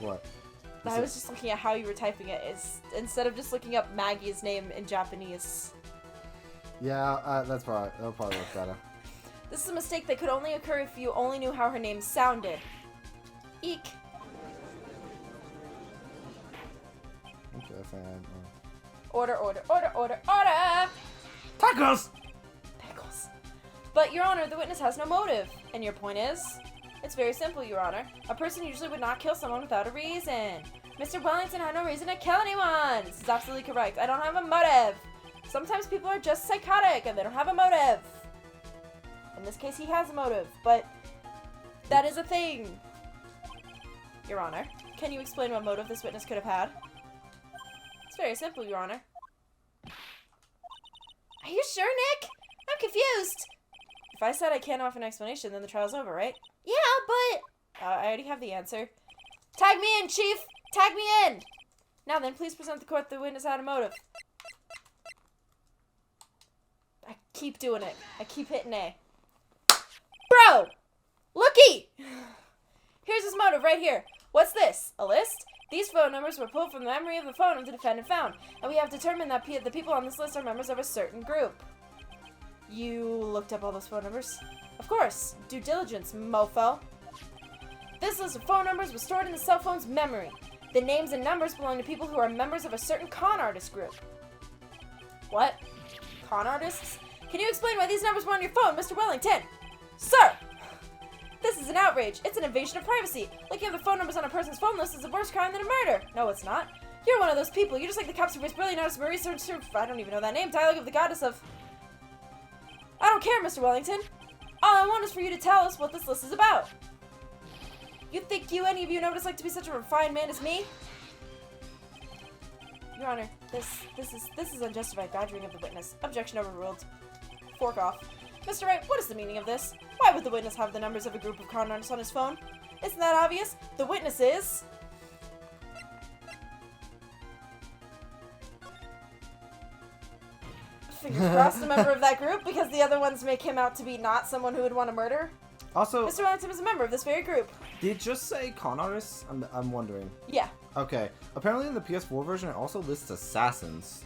What? I was just looking at how you were typing it. Instead of just looking up Maggie's name in Japanese. Yeah, that'll probably work better. This is a mistake that could only occur if you only knew how her name sounded. Eek. Okay, fine. Order, order, order, order, order! Tacos! Pickles. But, Your Honor, the witness has no motive. And your point is? It's very simple, Your Honor. A person usually would not kill someone without a reason. Mr. Wellington had no reason to kill anyone. This is absolutely correct. I don't have a motive. Sometimes people are just psychotic and they don't have a motive. In this case, he has a motive, but that is a thing. Your Honor, can you explain what motive this witness could have had? It's very simple, Your Honor. Are you sure, Nick? I'm confused. If I said I can't offer an explanation, then the trial's over, right? Yeah, but... I already have the answer. Tag me in, Chief! Tag me in! Now then, please present the court the witness had a motive. I keep doing it. I keep hitting A. Bro! Looky! Here's his motive right here. What's this? A list? These phone numbers were pulled from the memory of the phone of the defendant found, and we have determined that the people on this list are members of a certain group. You looked up all those phone numbers? Of course. Due diligence, mofo. This list of phone numbers was stored in the cell phone's memory. The names and numbers belong to people who are members of a certain con artist group. What? Con artists? Can you explain why these numbers were on your phone, Mr. Wellington? Sir! This is an outrage. It's an invasion of privacy. Looking at the phone numbers on a person's phone list is a worse crime than a murder. No, it's not. You're one of those people. You're just like the cops who was brilliant artist Marie I don't even know that name. Dialogue of the goddess of... I don't care, Mr. Wellington. All I want is for you to tell us what this list is about. You think any of you know what it's like to be such a refined man as me? Your Honor, this is unjustified badgering of the witness. Objection overruled. Fork off. Mr. Wright, what is the meaning of this? Why would the witness have the numbers of a group of con artists on his phone? Isn't that obvious? The witness is... Fingers crossed, a member of that group, because the other ones make him out to be not someone who would want to murder. Also, Mr. Wellington is a member of this very group. Did it just say con artists? I'm wondering. Yeah. Okay. Apparently in the PS4 version, it also lists assassins.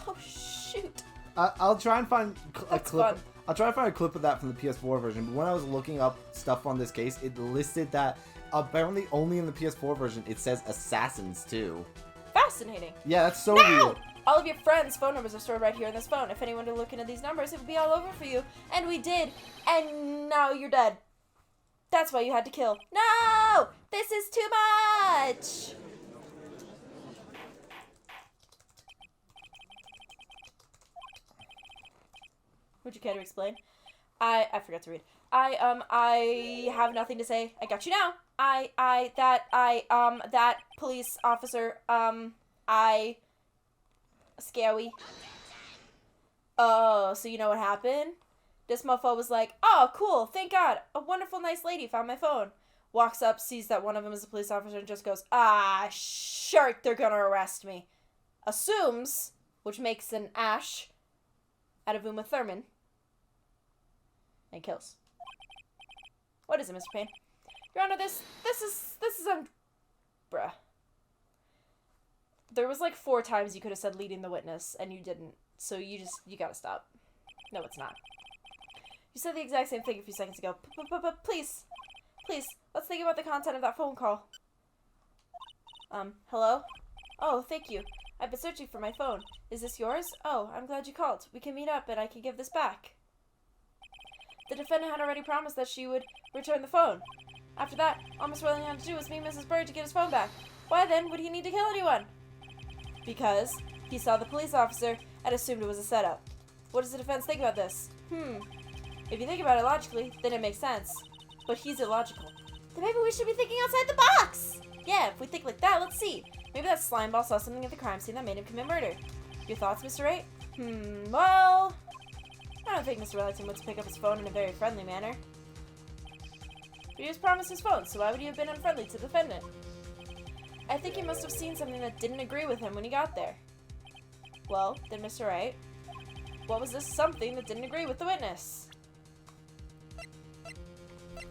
Oh, shoot. I'll try and find a clip. Fun. I'll try and find a clip of that from the PS4 version. But when I was looking up stuff on this case, it listed that apparently only in the PS4 version it says assassins too. Fascinating. Yeah, that's so Now! weird. All of your friends' phone numbers are stored right here in this phone. If anyone were to look into these numbers, it would be all over for you. And we did. And now you're dead. That's why you had to kill. No! This is too much! Would you care to explain? I forgot to read. I have nothing to say. I got you now. That police officer, scary. Oh, so you know what happened? This mofo was like, oh, cool, thank God. A wonderful, nice lady found my phone. Walks up, sees that one of them is a police officer, and just goes, ah, shark, they're gonna arrest me. Assumes, which makes an Ash out of Uma Thurman, and kills. What is it, Mr. Payne? Your Honor, this is, bruh. There was like 4 times you could have said leading the witness, and you didn't. So you gotta stop. No, it's not. You said the exact same thing a few seconds ago. Please, let's think about the content of that phone call. Hello? Oh, thank you. I've been searching for my phone. Is this yours? Oh, I'm glad you called. We can meet up and I can give this back. The defendant had already promised that she would return the phone. After that, all Miss Wellington had to do was meet Mrs. Bird to get his phone back. Why then would he need to kill anyone? Because he saw the police officer and assumed it was a setup. What does the defense think about this? If you think about it logically, then it makes sense. But he's illogical. Then maybe we should be thinking outside the box! Yeah, if we think like that, let's see. Maybe that slimeball saw something at the crime scene that made him commit murder. Your thoughts, Mr. Wright? Well... I don't think Mr. Wellington would pick up his phone in a very friendly manner. But he was promised his phone, so why would he have been unfriendly to the defendant? I think he must have seen something that didn't agree with him when he got there. Well, then, Mr. Wright, what was this something that didn't agree with the witness?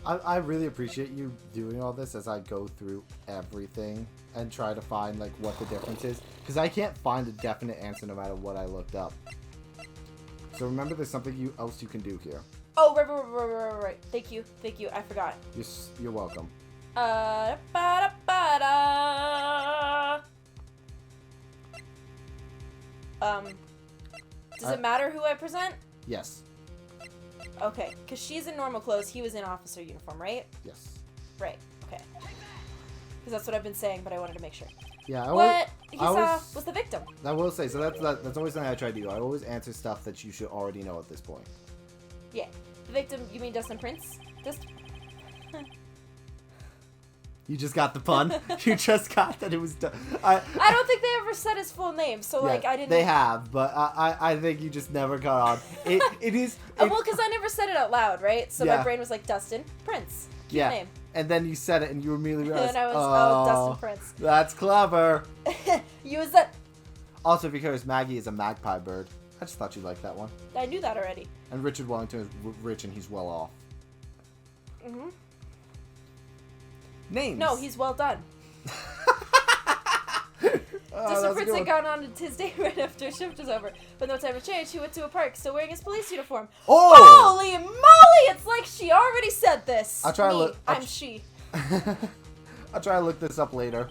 I really appreciate you doing all this as I go through everything and try to find like what the difference is, because I can't find a definite answer no matter what I looked up. So remember, there's something else you can do here. Oh, right. Thank you. I forgot. You're welcome. Ba-da-ba-da. Does it matter who I present? Yes. Okay, because she's in normal clothes, he was in officer uniform, right? Yes. Right, okay. Because that's what I've been saying, but I wanted to make sure. Yeah. What he saw was the victim. I will say, so that's always something I try to do. I always answer stuff that you should already know at this point. Yeah. The victim, you mean Dustin Prince? You just got the pun. You just got that it was done. I don't think they ever said his full name, so yeah, like I didn't. They have, but I think you just never got on. It is. Well, because I never said it out loud, right? So yeah. my brain was like Dustin Prince. Cute yeah. name. And then you said it, and you immediately realized. And I was Dustin Prince. That's clever. You was that. Also, because Maggie is a magpie bird, I just thought you'd like that one. I knew that already. And Richard Wellington is rich, and he's well off. Mhm. Names. No, he's well done. Dustin Prince had gone on his day right after shift was over. But no time to change, he went to a park, still wearing his police uniform. Oh! Holy moly! It's like she already said this. I'll try to look. I'm she. I'll try to look this up later.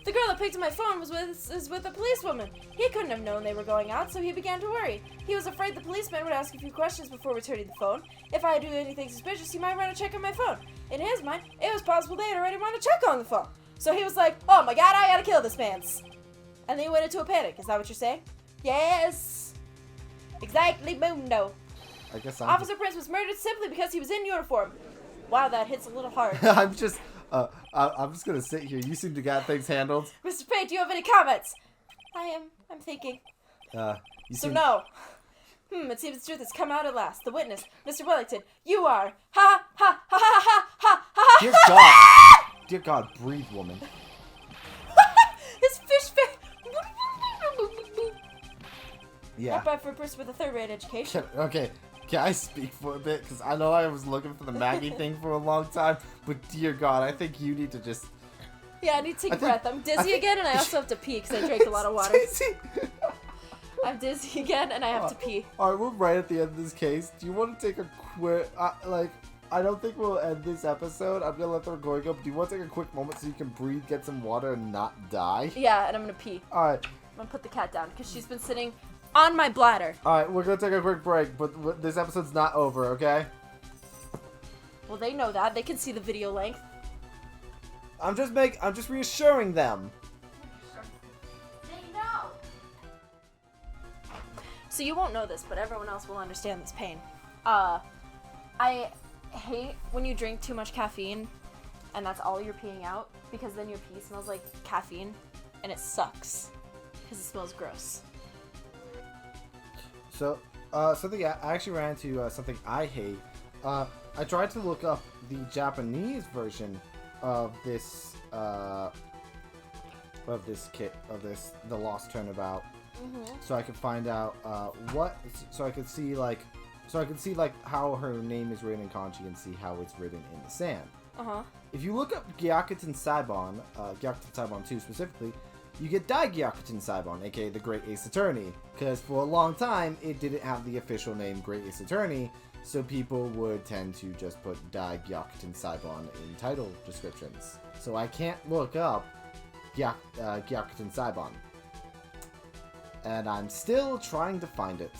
The girl that picked up my phone was with a policewoman. He couldn't have known they were going out, so he began to worry. He was afraid the policeman would ask a few questions before returning the phone. If I do anything suspicious, he might run a check on my phone. In his mind, it was possible they had already run a check on the phone. So he was like, oh my god, I gotta kill this man. And then he went into a panic. Is that what you're saying? Yes. Exactly, mundo. I guess Officer Prince was murdered simply because he was in uniform. Wow, that hits a little hard. I'm just gonna sit here. You seem to got things handled. Mr. Payne, do you have any comments? I'm thinking. No. It seems the truth has come out at last. The witness, Mr. Wellington, you are. Ha, ha, ha, ha, ha, ha, ha. Dear God, breathe, woman. His fish face. Yeah. Not bad for a person with a third-rate education. Okay, can I speak for a bit? Because I know I was looking for the Maggie thing for a long time, but dear God, I think you need to just... Yeah, I need to take a breath. I'm dizzy again, and I also have to pee because I drank a lot of water. I'm dizzy again, and I have to pee. Alright, we're right at the end of this case. Do you want to take a quick... I don't think we'll end this episode. I'm going to let the recording go, but do you want to take a quick moment so you can breathe, get some water, and not die? Yeah, and I'm going to pee. Alright. I'm going to put the cat down because she's been sitting on my bladder. Alright, we're going to take a quick break, but this episode's not over, okay? Well, they know that. They can see the video length. I'm just reassuring them. They know. So you won't know this, but everyone else will understand this pain. I hate when you drink too much caffeine and that's all you're peeing out, because then your pee smells like caffeine and it sucks because it smells gross. So, something I actually ran into something I hate. I tried to look up the Japanese version of this the Lost Turnabout, so I could find out so I could see how her name is written in kanji and see how it's written in the sand. If you look up Gyakuten Saibon, Gyakuten Saibon 2 specifically, you get Dai Gyakuten Saibon, aka the Great Ace Attorney, because for a long time it didn't have the official name Great Ace Attorney, so people would tend to just put Dai Gyakuten Saibon in title descriptions. So I can't look up Gyakuten Saibon. And I'm still trying to find it.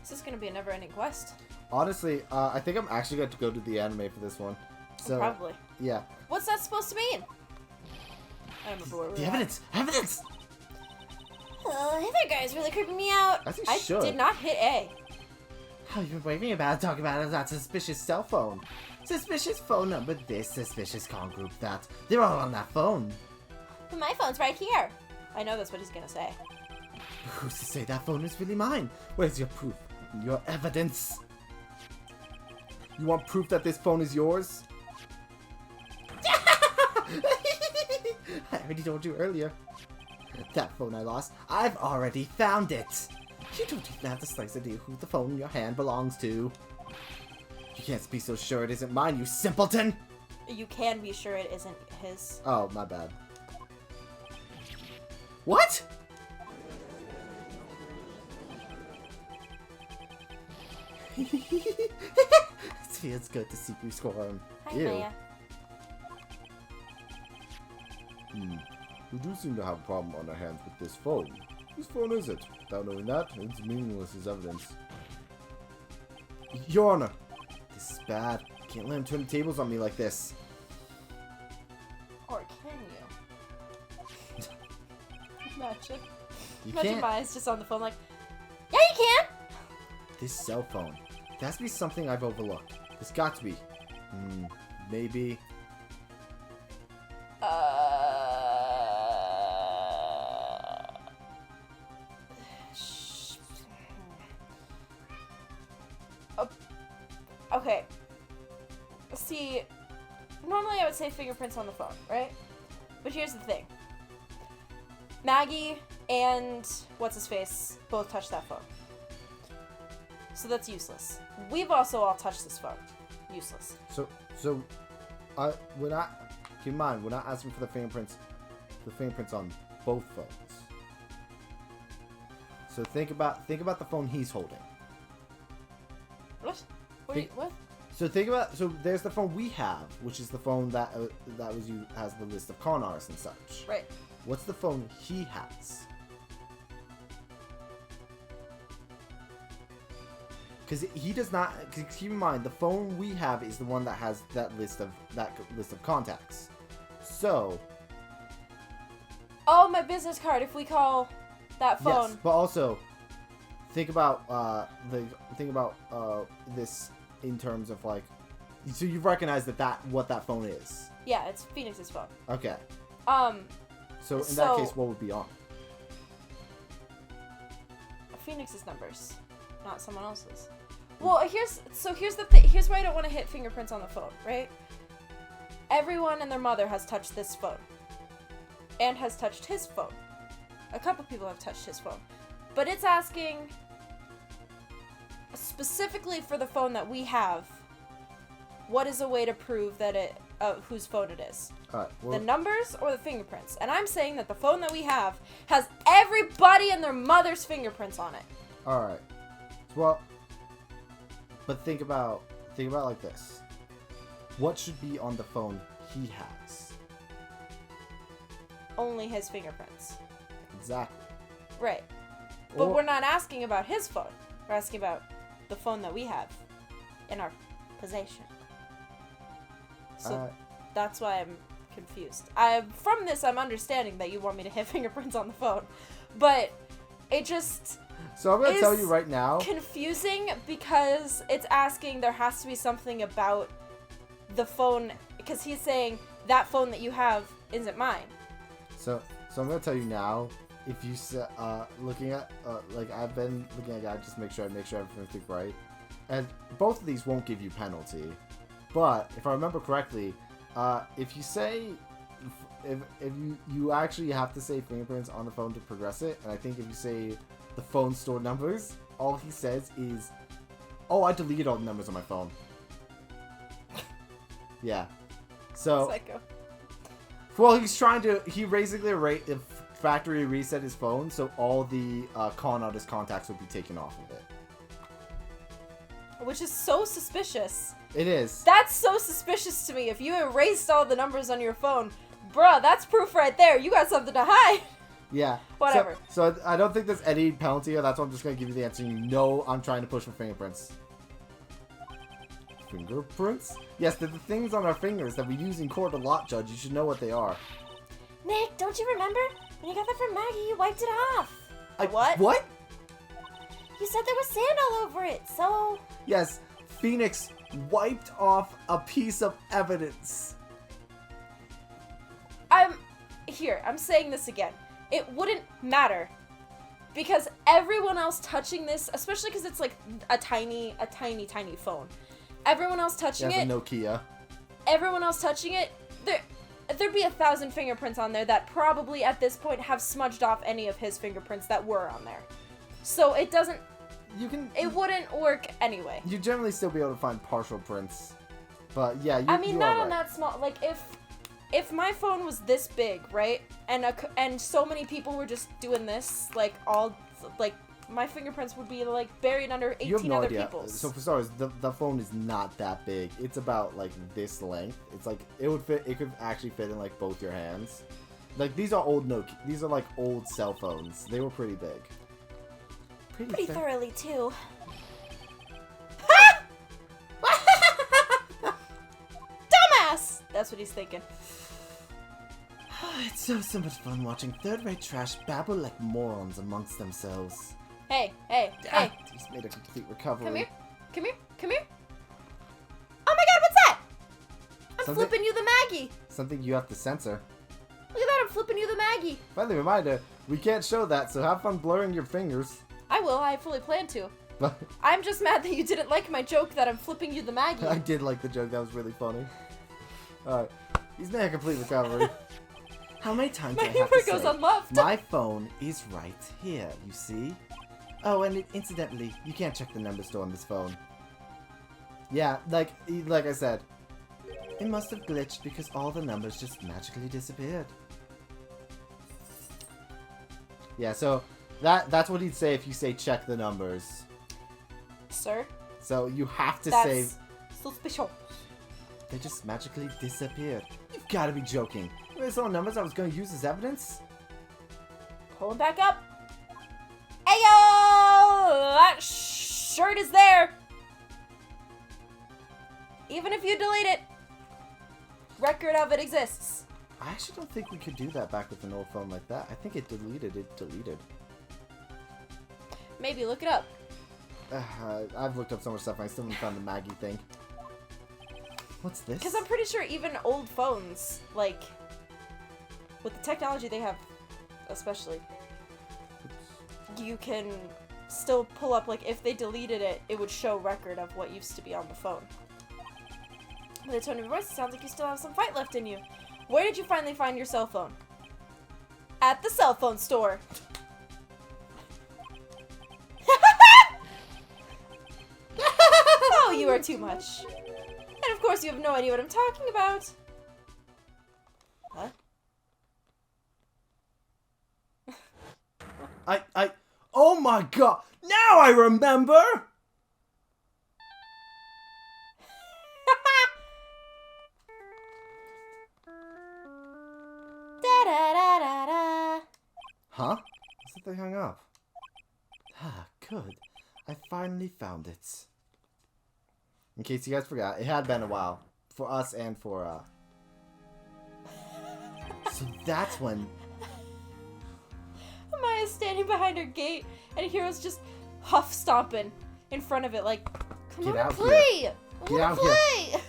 This is going to be a never-ending quest. Honestly, I think I'm actually going to go to the anime for this one. So, probably. Yeah. What's that supposed to mean? I don't remember where we were. Evidence! Evidence! Hey there, guys. Really creeping me out. I should. Did not hit A. Oh, you've been waving about talking about that suspicious cell phone. Suspicious phone number this, suspicious con group that. They're all on that phone. My phone's right here. I know that's what he's going to say. Who's to say that phone is really mine? Where's your proof? Your evidence? You want proof that this phone is yours? I already told you earlier. That phone I lost, I've already found it. You don't even have the slightest idea who the phone in your hand belongs to. You can't be so sure it isn't mine, you simpleton! You can be sure it isn't his. Oh, my bad. What? It feels good to see you squirm. Hi, Maya. We do seem to have a problem on our hands with this phone. Whose phone is it? Without knowing that, it's meaningless as evidence. Your Honor! This is bad. Can't let him turn the tables on me like this. Or can you? Imagine. You Imagine can't. Maya's just on the phone like, yeah, you can! This cell phone. There has to be something I've overlooked. There's got to be. Maybe. Okay. See, normally I would say fingerprints on the phone, right? But here's the thing. Maggie and what's-his-face both touched that phone. So that's useless. We've also all touched this phone. Useless. So, we're not. Keep in mind, we're not asking for the fingerprints on both phones. So think about the phone he's holding. What? What? So there's the phone we have, which is the phone that has the list of con artists and such. Right. What's the phone he has? Because he does not. Cause keep in mind, the phone we have is the one that has that list of contacts. So. Oh, my business card. If we call that phone. Yes, but also think about this in terms of like. So you recognize what that phone is. Yeah, it's Phoenix's phone. Okay. So in So that case, what would be on? Phoenix's numbers, not someone else's. Well, here's the thing. Here's why I don't want to hit fingerprints on the phone, right? Everyone and their mother has touched this phone. And has touched his phone. A couple people have touched his phone. But it's asking specifically for the phone that we have, what is a way to prove that whose phone it is? Alright, The numbers or the fingerprints? And I'm saying that the phone that we have has everybody and their mother's fingerprints on it. Alright. Well, but think about like this. What should be on the phone he has? Only his fingerprints. Exactly. Right. But we're not asking about his phone. We're asking about the phone that we have in our possession. So that's why I'm confused. From this, I'm understanding that you want me to hit fingerprints on the phone. But it just... So I'm going to tell you right now. Confusing because it's asking there has to be something about the phone. Because he's saying that phone that you have isn't mine. So I'm going to tell you now. If you looking at like I've been looking at it, just make sure everything's right, and both of these won't give you penalty, but if I remember correctly, if you say if you actually have to say fingerprints on the phone to progress it, and I think if you say the phone stored numbers, all he says is, "Oh, I deleted all the numbers on my phone." Yeah, so Psycho. Well, he basically factory reset his phone, so all the con artist contacts would be taken off of it. Which is so suspicious. It is. That's so suspicious to me. If you erased all the numbers on your phone, bruh, that's proof right there. You got something to hide. Yeah. Whatever. So I don't think there's any penalty here. That's why I'm just going to give you the answer. You know I'm trying to push for fingerprints. Fingerprints? Yes, they're the things on our fingers that we use in court a lot, Judge. You should know what they are. Nick, don't you remember? When you got that from Maggie, you wiped it off. What? What? You said there was sand all over it, so... Yes, Phoenix wiped off a piece of evidence. I'm saying this again. It wouldn't matter. Because everyone else touching this, especially because it's like a tiny phone. Everyone else touching it... a Nokia. Everyone else touching it, there'd be 1,000 fingerprints on there that probably at this point have smudged off any of his fingerprints that were on there. So it doesn't You can. It wouldn't work anyway. You generally still be able to find partial prints, but yeah, I mean, you not are on right. that small. Like if my phone was this big, right, and so many people were just doing this, like my fingerprints would be like buried under 18 You have no other idea. people's. So for starters, the phone is not that big. It's about like this length. It's like it would fit. It could actually fit in like both your hands. Like these are old Nokia. These are like old cell phones. They were pretty big. Pretty thoroughly too. Dumbass! That's what he's thinking. It's so much fun watching third-rate trash babble like morons amongst themselves. Hey. Just made a complete recovery. Come here. Oh my god, what's that? I'm flipping you the Maggie. Something you have to censor. Look at that, I'm flipping you the Maggie. Friendly reminder, we can't show that, so have fun blurring your fingers. I will, I fully plan to. But I'm just mad that you didn't like my joke that I'm flipping you the Maggie. I did like the joke, that was really funny. Alright, he's made a complete recovery. How many times My do I have humor to goes say, unloved. my phone is right here, you see? Oh, and incidentally, you can't check the number store on this phone. Yeah, like I said, it must have glitched because all the numbers just magically disappeared. Yeah, so that's what he'd say if you say check the numbers. Sir? So you have to That's say suspicious. they just magically disappeared. You've got to be joking. These all numbers I was going to use as evidence? Pull it back up. Ayo! That shirt is there. Even if you delete it, record of it exists. I actually don't think we could do that back with an old phone like that. I think it deleted. Maybe look it up. I've looked up so much stuff and I still haven't found the Maggie thing. What's this? Because I'm pretty sure even old phones, like, with the technology they have, especially, you can still pull up, like, if they deleted it, it would show record of what used to be on the phone. With a tone of your voice, it sounds like you still have some fight left in you. Where did you finally find your cell phone? At the cell phone store. Oh, you are too much. And of course you have no idea what I'm talking about. Huh? Oh my god! Now I remember! Da-da-da-da-da. Huh? I thought they hung up. Ah, good. I finally found it. In case you guys forgot, it had been a while. For us and for, So that's when... Amaya's standing behind her gate, and Hero's just huff stomping in front of it, like, come Get on, out play! here. I Get wanna out here. play!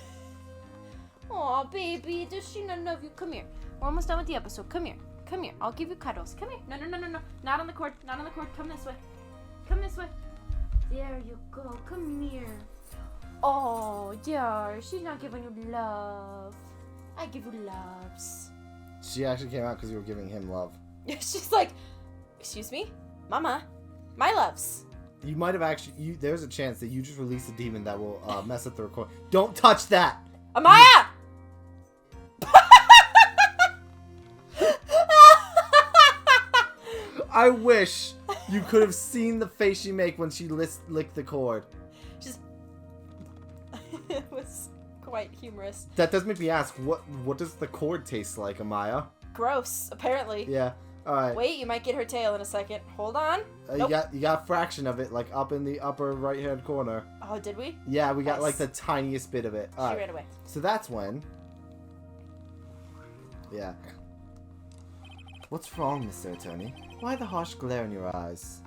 Aw, baby, does she not love you? Come here. We're almost done with the episode. Come here. Come here. I'll give you cuddles. Come here. No. Not on the cord. Not on the cord. Come this way. Come this way. There you go. Come here. Oh, dear. She's not giving you love. I give you loves. She actually came out because you were giving him love. She's like, excuse me? Mama, my loves. You might have actually... there's a chance that you just released a demon that will mess up the record. Don't touch that! Amaya! I wish you could have seen the face she make when she licked the cord. Just... It was quite humorous. That does make me ask, what does the cord taste like, Amaya? Gross, apparently. Yeah, alright. Wait, you might get her tail in a second. Hold on. You got a fraction of it, like up in the upper right-hand corner. Oh, did we? Yeah, we got Nice. like the tiniest bit of it. She ran away. So that's when... Yeah. What's wrong, Mr. Attorney? Why the harsh glare in your eyes?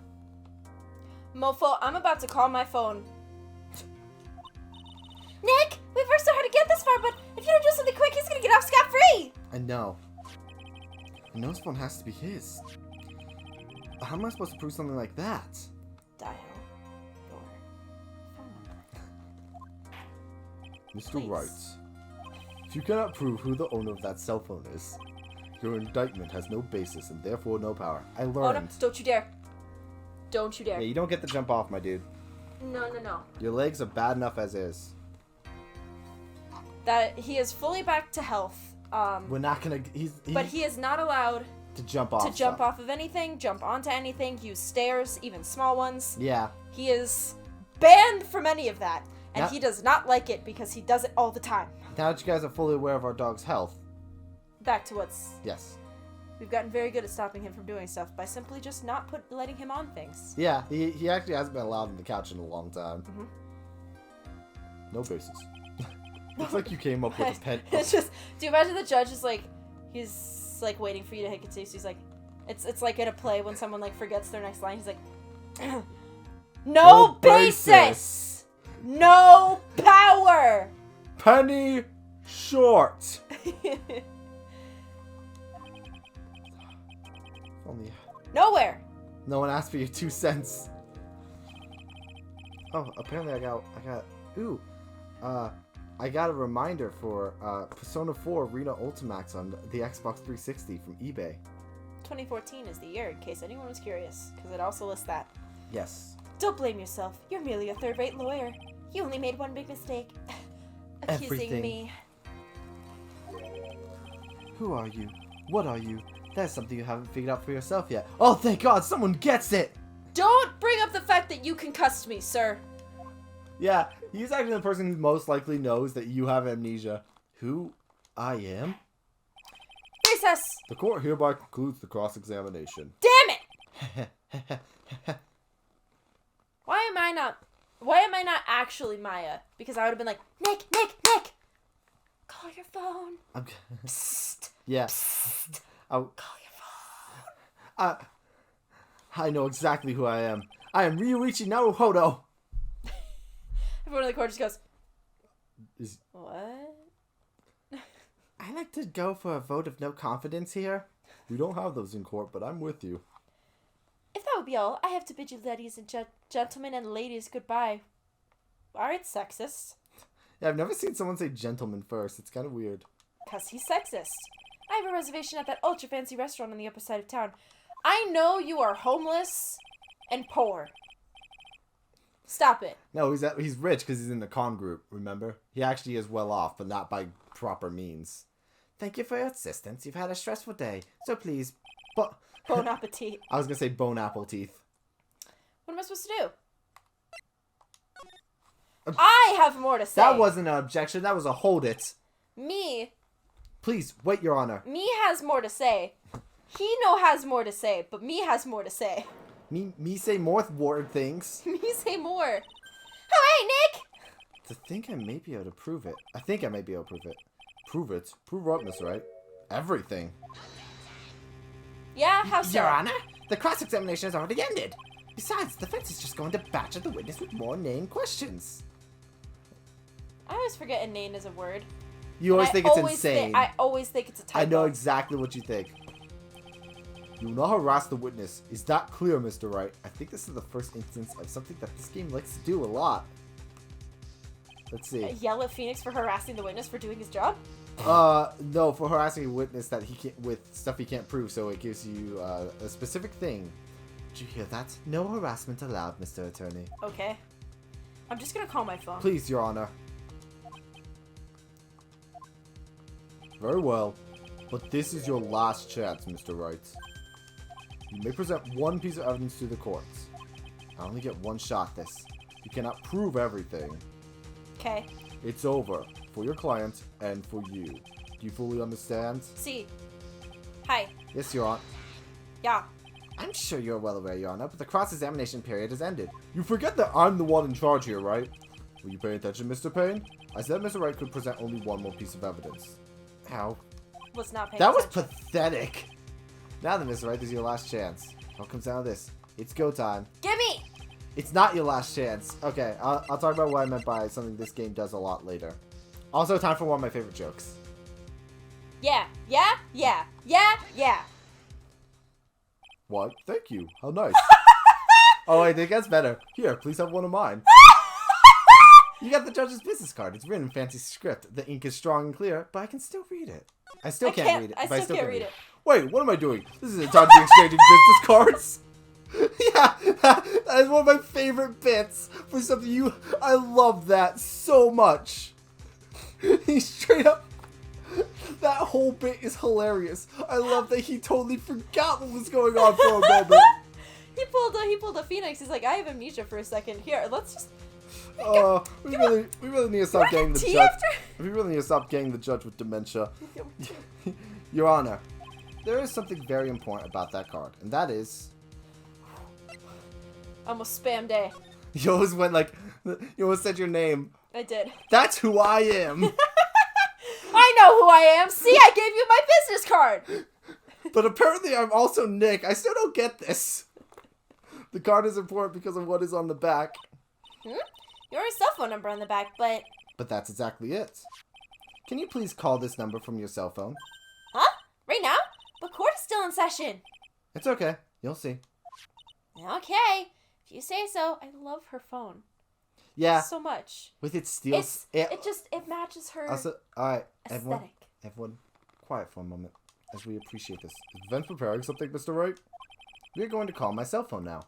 Mofo, I'm about to call my phone. Nick, we've worked so hard to get this far, but if you don't do something quick, he's gonna get off scot-free! I know. I know this phone has to be his. How am I supposed to prove something like that? Dial your phone number. Mr. Please. Wright, if you cannot prove who the owner of that cell phone is, your indictment has no basis and therefore no power. I learned. Oh no, don't you dare. Don't you dare. Yeah, you don't get to jump off, my dude. No. Your legs are bad enough as is. That he is fully back to health. We're not gonna. But he is not allowed to jump off. To jump off of anything, jump onto anything, use stairs, even small ones. Yeah. He is banned from any of that, and now, he does not like it because he does it all the time. Now that you guys are fully aware of our dog's health. Back to what's. Yes. We've gotten very good at stopping him from doing stuff by simply just not letting him on things. Yeah, he actually hasn't been allowed on the couch in a long time. Mm-hmm. No basis. Looks like you came up with a pen. It's just, do you imagine the judge is like, he's like waiting for you to hit continue, so he's like, it's like in a play when someone like forgets their next line, he's like, no basis! No power! Penny short! Only... Nowhere! No one asked for your 2 cents. Oh, apparently I got, ooh, I got a reminder for Persona 4 Arena Ultimax on the Xbox 360 from eBay. 2014 is the year, in case anyone was curious, because it also lists that. Yes. Don't blame yourself. You're merely a third-rate lawyer. You only made one big mistake. Accusing me. Who are you? What are you? That's something you haven't figured out for yourself yet. Oh, thank God, someone gets it! Don't bring up the fact that you concussed me, sir. Yeah, he's actually the person who most likely knows that you have amnesia. Who I am? Recess! The court hereby concludes the cross-examination. Damn it! Why am I not actually Maya? Because I would have been like, Nick! Call your phone. Psst. Yeah. Psst. Call your phone. I know exactly who I am. I am Ryuichi Naruhodo. Everyone in the court just goes, what? I like to go for a vote of no confidence here. We don't have those in court, but I'm with you. If that would be all, I have to bid you ladies and gentlemen and ladies goodbye. Alright, sexist. Yeah, I've never seen someone say gentleman first. It's kind of weird. 'Cause he's sexist. I have a reservation at that ultra-fancy restaurant on the upper side of town. I know you are homeless and poor. Stop it. No, he's rich because he's in the con group, remember? He actually is well off, but not by proper means. Thank you for your assistance. You've had a stressful day, so please... Bon appetit. I was going to say bone apple teeth. What am I supposed to do? I have more to say. That wasn't an objection. That was a hold it. Me. Please, wait, Your Honor. Me has more to say. He no has more to say, but me has more to say. Me say more word things. Me say more. Oh, hey, Nick! To think I may be able to prove it. I think I may be able to prove it. Prove it? Prove what, Miss Wright? Everything. Yeah, how so? Your Honor, the cross-examination has already ended. Besides, the defense is just going to badger the witness with more inane questions. I always forget inane is a word. You always think it's insane. I always think it's a typo. I know exactly what you think. You will not harass the witness. Is that clear, Mr. Wright? I think this is the first instance of something that this game likes to do a lot. Let's see. Yell at Phoenix for harassing the witness for doing his job? No, for harassing a witness that he can't, with stuff he can't prove, so it gives you a specific thing. Did you hear that? No harassment allowed, Mr. Attorney. Okay. I'm just gonna call my phone. Please, Your Honor. Very well. But this is your last chance, Mr. Wright. You may present one piece of evidence to the courts. I only get one shot at this. You cannot prove everything. Okay. It's over. For your client and for you. Do you fully understand? See. Hi. Yes, Your Honor. Yeah. I'm sure you're well aware, Your Honor, but the cross-examination period has ended. You forget that I'm the one in charge here, right? Will you pay attention, Mr. Payne? I said Mr. Wright could present only one more piece of evidence. How? Was not paying That attention. was pathetic. Now then, Mr. Wright, this is your last chance. All comes down to this. It's go time. Gimme! It's not your last chance. Okay, I'll talk about what I meant by something this game does a lot later. Also, time for one of my favorite jokes. Yeah. What? Thank you. How nice. Oh, wait, it gets better. Here, please have one of mine. You got the judge's business card. It's written in fancy script. The ink is strong and clear, but I can still read it. I still can't read it. I still can't read it. Wait, what am I doing? This isn't time to be exchanging business cards. Yeah, that is one of my favorite bits for something I love that so much. He straight up... That whole bit is hilarious. I love that he totally forgot what was going on for a moment. He pulled a Phoenix. He's like, I have amnesia for a second. Here, let's just... We really need to stop getting the judge. We really need to stop getting the judge with dementia. Your Honor, there is something very important about that card, and that is... Almost spam day. You always went like... You almost said your name. I did. That's who I am. I know who I am. See, I gave you my business card. But apparently I'm also Nick. I still don't get this. The card is important because of what is on the back. Your cell phone number on the back, but... But that's exactly it. Can you please call this number from your cell phone? Huh? Right now? But court is still in session. It's okay. You'll see. Okay. If you say so. I love her phone. Yeah. So much. With its steel... It matches her alright, aesthetic. Everyone, quiet for a moment as we appreciate this. Is Vince preparing something, Mr. Wright? We're going to call my cell phone now.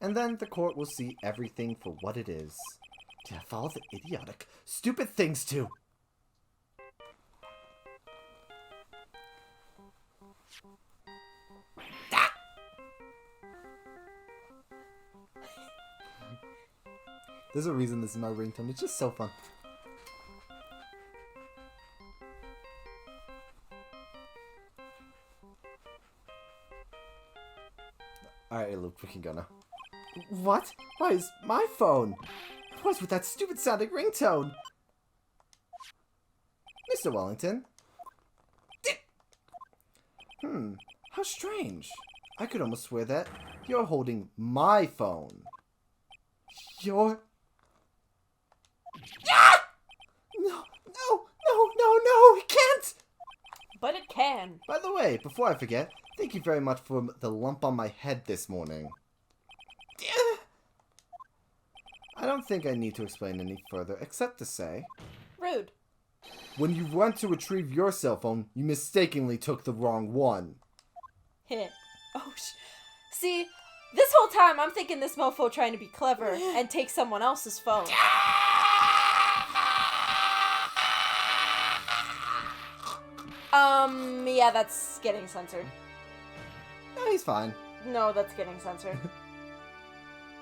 And then the court will see everything for what it is. Did I follow the idiotic, stupid things too? Ah! There's a reason this is my ringtone. It's just so fun. Alright, Luke, we can go now. What? Why is my phone? What's with that stupid sounding ringtone? Mr. Wellington? How strange. I could almost swear that you're holding my phone. You're... Ah! No, it can't! But it can. By the way, before I forget, thank you very much for the lump on my head this morning. I don't think I need to explain any further, except to say... Rude. When you went to retrieve your cell phone, you mistakenly took the wrong one. Hit. Oh, see, this whole time I'm thinking this mofo trying to be clever and take someone else's phone. Yeah, that's getting censored. No, he's fine. No, that's getting censored.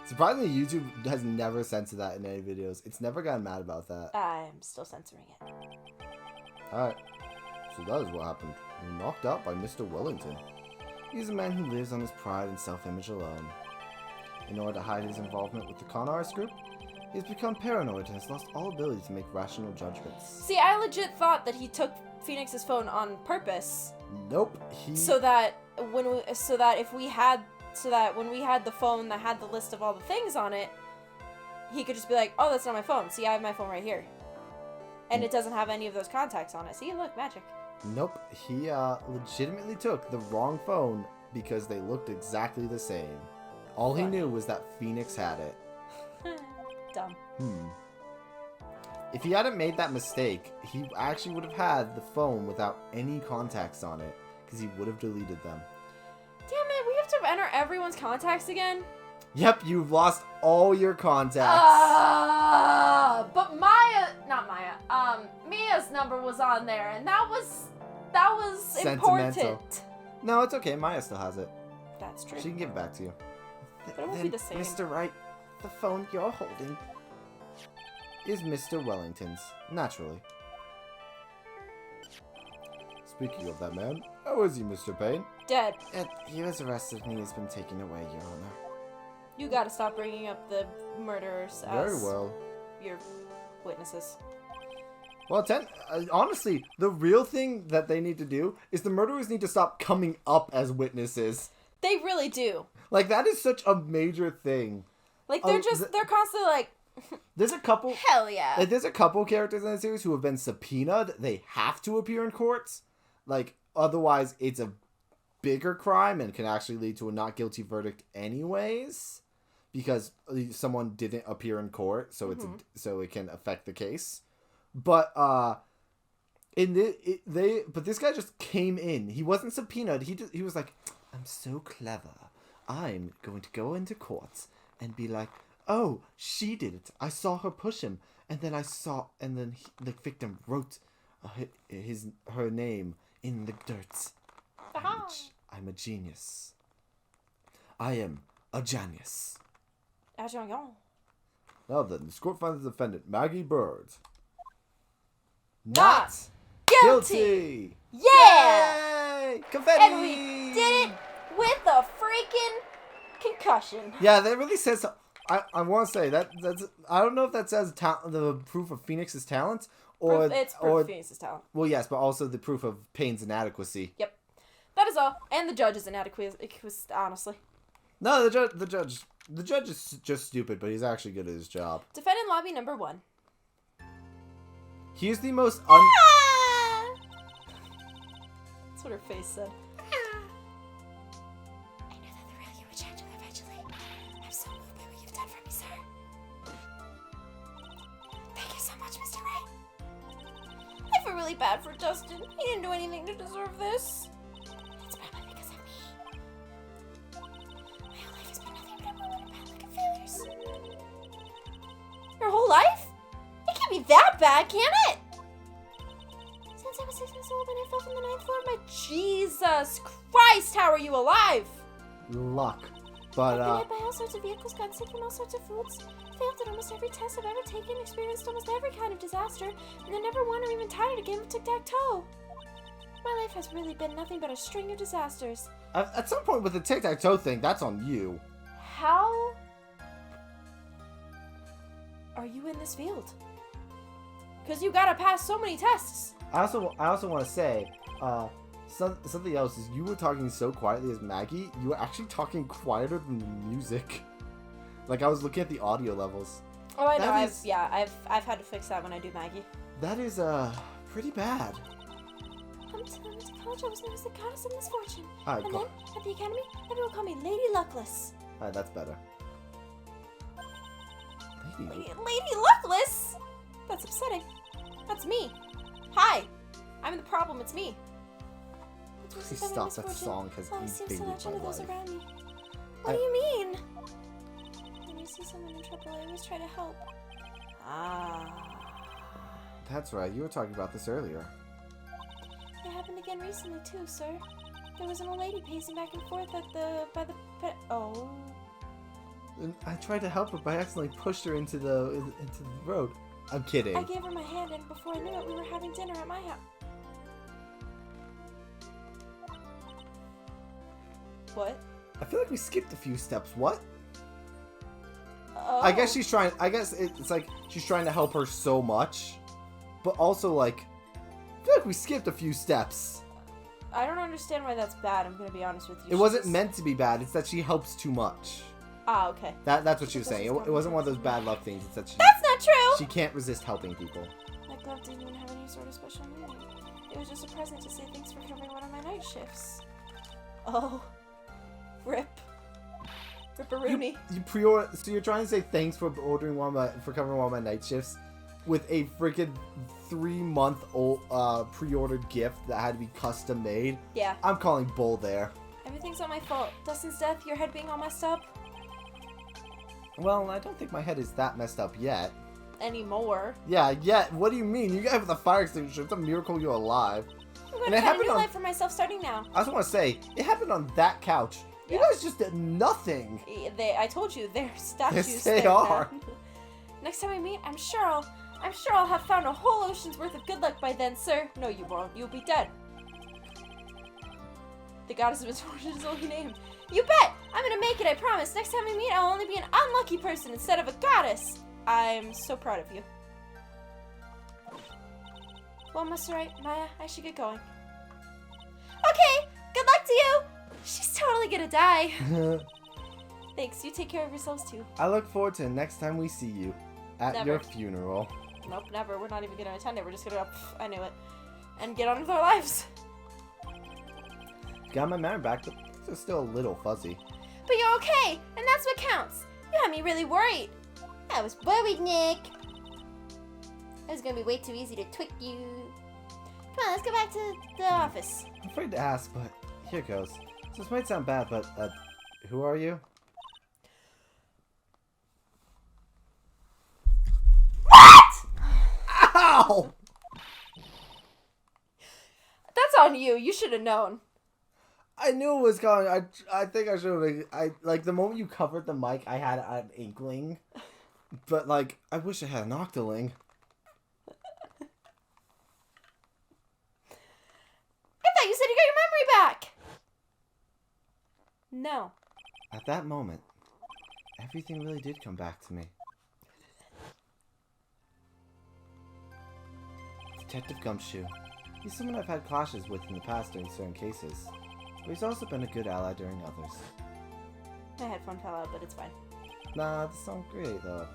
Surprisingly, YouTube has never censored that in any videos. It's never gotten mad about that. I'm still censoring it. Alright, so that is what happened. We were knocked out by Mr. Wellington. He's a man who lives on his pride and self-image alone. In order to hide his involvement with the con artist group, he has become paranoid and has lost all ability to make rational judgments. See, I legit thought that he took Phoenix's phone on purpose. Nope, So that when we had the phone that had the list of all the things on it, he could just be like, "Oh, that's not my phone. See, I have my phone right here." And it doesn't have any of those contacts on it. See, look, magic. Nope, he legitimately took the wrong phone because they looked exactly the same. All he knew was that Phoenix had it. Dumb. If he hadn't made that mistake, he actually would have had the phone without any contacts on it, because he would have deleted them. Damn it, we have to enter everyone's contacts again? Yep, you've lost all your contacts. But Mia's number was on there, and that was important. No, it's okay. Maya still has it. That's true. She can give it back to you. But it won't be the same. Mr. Wright, the phone you're holding is Mr. Wellington's, naturally. Speaking of that man, how is he, Mr. Payne? Dead. He was arrested and he has been taken away, Your Honor. You gotta stop bringing up the murderers as your witnesses. Well, honestly, the real thing that they need to do is the murderers need to stop coming up as witnesses. They really do. Like, that is such a major thing. Like, they're constantly like... There's a couple... Hell yeah. Like, there's a couple characters in the series who have been subpoenaed. They have to appear in courts. Like, otherwise, it's a bigger crime and can actually lead to a not guilty verdict anyways. Because someone didn't appear in court, so so it can affect the case. But but this guy just came in. He wasn't subpoenaed. He was like, "I'm so clever. I'm going to go into court and be like, oh, she did it. I saw her push him. And then the victim wrote her name in the dirt. I'm a genius. I am a genius. Now then, the court finds the defendant, Maggie Bird, not guilty. Yeah! Yay! Confetti! And we did it with a freaking concussion. Yeah, that really says... I want to say that's... I don't know if that says the proof of Phoenix's talent, or... It's proof of Phoenix's talent. Well, yes, but also the proof of Payne's inadequacy. Yep. That is all. And the judge's inadequacy, honestly. No, the judge is just stupid, but he's actually good at his job. Defendant lobby number 1. He's the most That's what her face said. I knew that the real you would shine to eventually. I'm so moved by what you've done for me, sir. Thank you so much, Mr. Wright. I feel really bad for Dustin. He didn't do anything to deserve this. It's probably because of me. My whole life has been nothing but a moment of bad luck and failures. Your whole life? It can't be that bad, can it? Since I was 6 months old and I fell from the 9th floor, my Jesus Christ, how are you alive? luck. But, I've been hit by all sorts of vehicles, gotten sick from all sorts of foods, failed at almost every test I've ever taken, experienced almost every kind of disaster, and then never won or even tired a game of tic-tac-toe. My life has really been nothing but a string of disasters. at some point with the tic-tac-toe thing, that's on you. How are you in this field? Because you gotta pass so many tests. I also want to say, something else is you were talking so quietly as Maggie, you were actually talking quieter than the music. Like, I was looking at the audio levels. Oh, I know. I've had to fix that when I do Maggie. That is, pretty bad. Until I went to college, I was known as the goddess of misfortune. Alright, And then, at the academy, everyone called me Lady Luckless. Alright, that's better. Lady Luckless? That's upsetting. That's me. Hi. I'm the problem. It's me. Please stop, that song has invaded my life. Around me. What do you mean? When you see someone in trouble, I always try to help. That's right, you were talking about this earlier. It happened again recently too, sir. There was an old lady pacing back and forth Oh. And I tried to help her by accidentally pushed her into the road. I'm kidding. I gave her my hand, and before I knew it, we were having dinner at my house. What? I feel like we skipped a few steps. What? Oh. I guess she's trying. I guess it's like she's trying to help her so much, but also like I feel like we skipped a few steps. I don't understand why that's bad. I'm gonna be honest with you. It wasn't meant to be bad. It's that she helps too much. Ah, okay. That's what she was saying. It wasn't one of those bad luck things. It's that That's not true. she can't resist helping people. My glove didn't even have any sort of special meaning. It was just a present to say thanks for covering one of my night shifts. Oh. Rip. Ripperoonie. You pre-order. So you're trying to say thanks for covering one of my night shifts with a freaking 3-month-old pre-ordered gift that had to be custom made. Yeah. I'm calling bull there. Everything's not my fault. Dustin's death, your head being all messed up. Well, I don't think my head is that messed up yet. Anymore. Yeah, yet. What do you mean? You got with a fire extinguisher. It's a miracle you're alive. I'm gonna find a new life for myself starting now. I just want to say, it happened on that couch. Yeah. You guys just did nothing. I told you, they're statues. Yes, they are. Next time we meet, I'm sure I'll have found a whole ocean's worth of good luck by then, sir. No, you won't. You'll be dead. The goddess of misfortune is only named. You bet! I'm gonna make it, I promise. Next time we meet, I'll only be an unlucky person instead of a goddess. I'm so proud of you. Well, Mr. Wright, Maya, I should get going. Okay, good luck to you! She's totally gonna die. Thanks, you take care of yourselves too. I look forward to the next time we see you at Never. your funeral. Nope, never. We're not even gonna attend it. We're just gonna go, I knew it. And get on with our lives. Got my memory back, but it's still a little fuzzy. But you're okay, and that's what counts. You had me really worried. I was worried, Nick. It was gonna be way too easy to twit you. Come on, let's go back to the office. I'm afraid to ask, but here goes. So this might sound bad, but, Who are you? What? Ow! That's on you. You should have known. I knew it was coming. I think I should have. Like the moment you covered the mic, I had an inkling. But like, I wish I had an octoling. I thought you said you got your memory back. No. At that moment, everything really did come back to me. Detective Gumshoe. He's someone I've had clashes with in the past during certain cases. But he's also been a good ally during others. My headphone fell out, but it's fine. Nah, this sounds great though.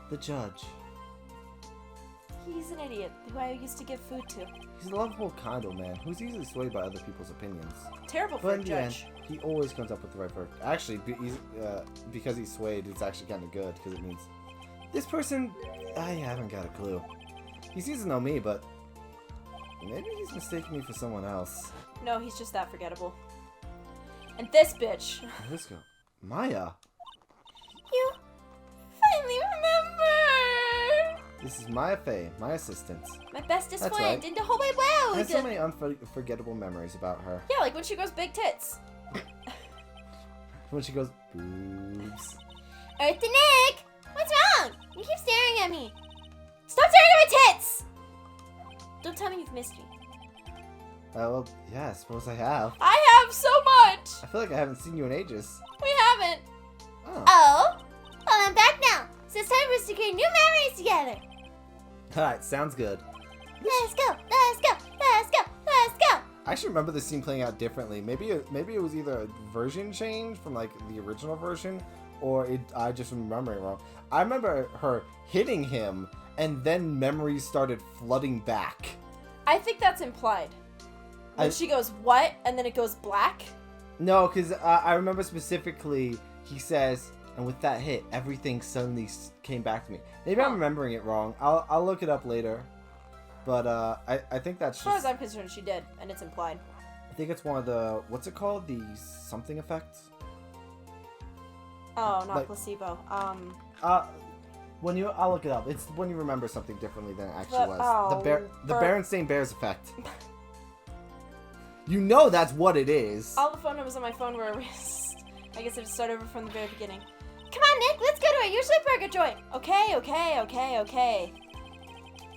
The judge. He's an idiot who I used to give food to. He's a lovable, kind old man who's easily swayed by other people's opinions. Terrible for But a in the judge. end, he always comes up with the right verdict. Actually, because he's swayed, it's actually kind of good because it means this person, I haven't got a clue. He seems to know me, but maybe he's mistaken me for someone else. No, he's just that forgettable. And this bitch. Let's go. Maya. You finally remember. This is Maya Fey, my assistant. My bestest That's friend right. in the whole wide I world. have so many unforgettable memories about her. Yeah, like when she goes big tits. When she goes, boobs. Earth and Nick! What's wrong? You keep staring at me. Stop staring at my tits! Don't tell me you've missed me. Well, yeah, I suppose I have. I have so much. I feel like I haven't seen you in ages. We haven't. Oh. Oh? Well, I'm back now. So it's time for us to create new memories together. Alright, sounds good. Let's go, let's go, let's go, let's go. I actually remember the scene playing out differently. Maybe it was either a version change from like the original version, or I just remember it wrong. I remember her hitting him, and then memories started flooding back. I think that's implied. When she goes, what? And then it goes black? No, because I remember specifically he says, and with that hit, everything suddenly came back to me. Maybe I'm remembering it wrong. I'll look it up later. But I think that's as far just... as I'm concerned, she did, and it's implied. I think it's one of the... What's it called? The something effect? Oh, not like, placebo. I'll look it up. It's when you remember something differently than it actually was. Oh, the Berenstain Bears effect. You know that's what it is. All the phone numbers on my phone were erased. I guess I have to start over from the very beginning. Come on, Nick, let's go to our usually burger joint. Okay.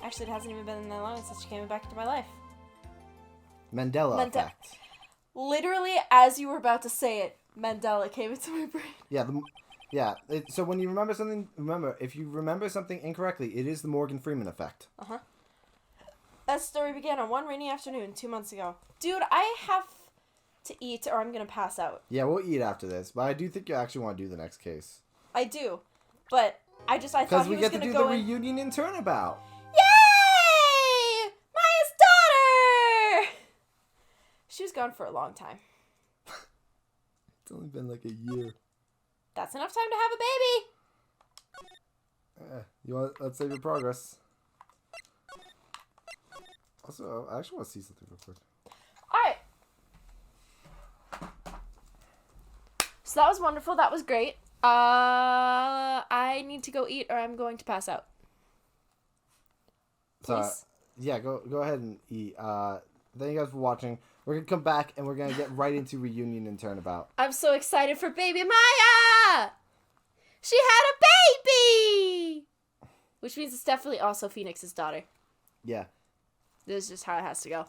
Actually, it hasn't even been that long since she came back into my life. Mandela effect. Literally, as you were about to say it, Mandela came into my brain. Yeah, so when you remember something, remember, if you remember something incorrectly, it is the Morgan Freeman effect. Uh-huh. That story began on one rainy afternoon 2 months ago. Dude, I have to eat or I'm going to pass out. Yeah, we'll eat after this, but I do think you actually want to do the next case. I do, but I thought he was going to go because we get to do the reunion in Turnabout. Yay! Maya's daughter! She was gone for a long time. It's only been like a year. That's enough time to have a baby. Let's save your progress. Also, I actually want to see something real quick. Alright. So that was wonderful. That was great. I need to go eat or I'm going to pass out. Please? So, yeah, go ahead and eat. Thank you guys for watching. We're going to come back and we're going to get right into Reunion and Turnabout. I'm so excited for baby Maya! She had a baby! Which means it's definitely also Phoenix's daughter. Yeah. This is just how it has to go.